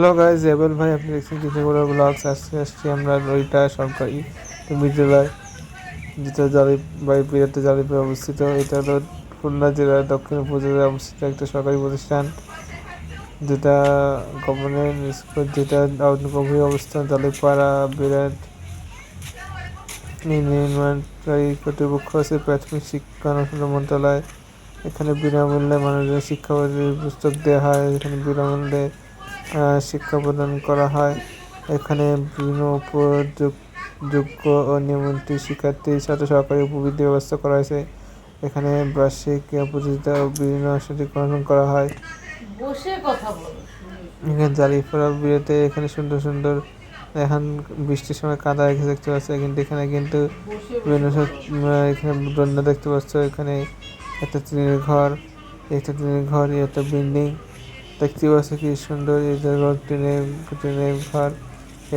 Hello guys, able ভাই, আপনি দেখছেন কিছু বড় ব্লগস। আজকে আসছি আমরা রইটা সরকারি বিদ্যালয়, যেটা বিরাটে জারিপুরে অবস্থিত। এটা হলো খুলনা জেলার দক্ষিণ উপজেলায় অবস্থিত একটা সরকারি প্রতিষ্ঠান, যেটা গভর্নমেন্ট স্কুল, যেটা গভীর অবস্থান জালিপাড়া বিরাট। নির্মাণকারী কর্তৃপক্ষ আছে প্রাথমিক শিক্ষা অনুসন্ধান মন্ত্রণালয়। এখানে বিনামূল্যে মানুষের শিক্ষা পুস্তক দেওয়া হয়, এখানে বিনামূল্যে শিক্ষা প্রদান করা হয়। এখানে বিভিন্ন উপযোগ্য ও নিয়মিত শিক্ষার্থীর সাথে সরকারি উপবৃত্তি ব্যবস্থা করা হয়েছে। এখানে বার্ষিক প্রতিযোগিতা ও বিভিন্ন সাংস্কৃতিক অনুষ্ঠান করা হয়। এখানে জারিপাড়া বিয়েতে এখানে সুন্দর সুন্দর এখন বৃষ্টির সময় কাদা দেখতে পাচ্ছ, কিন্তু এখানে কিন্তু বিভিন্ন এখানে দোলনা দেখতে পাচ্ছ। এখানে একটা টিনের ঘর একটা বিল্ডিং দেখতে পাচ্ছ, কি সুন্দর এই জায়গা। টিনের ঘর,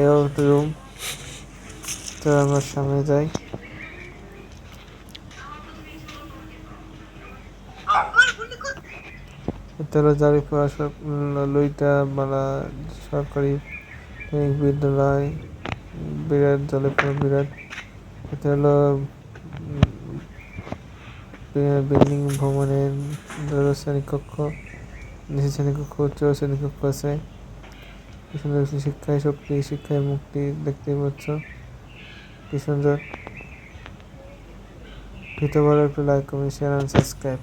এও একটা রুম। তো আমরা সামনে যাই। এটা হলো জারিপাড়া লইটা মালা সরকারি বিদ্যালয়, বিরাট জারিপাড়া বিরাট। এটা হলো বিল্ডিং ভবনের শ্রেণীকক্ষ, নিচে শ্রেণীকক্ষ, উচ্চ শ্রেণীকক্ষ আছে। সুন্দর শিক্ষায় শক্তি, শিক্ষায় মুক্তি দেখতে পাচ্ছ, কি সুন্দর। ভিডিও ভালো একটু লাইক, কমেন্ট, শেয়ার, সাবস্ক্রাইব।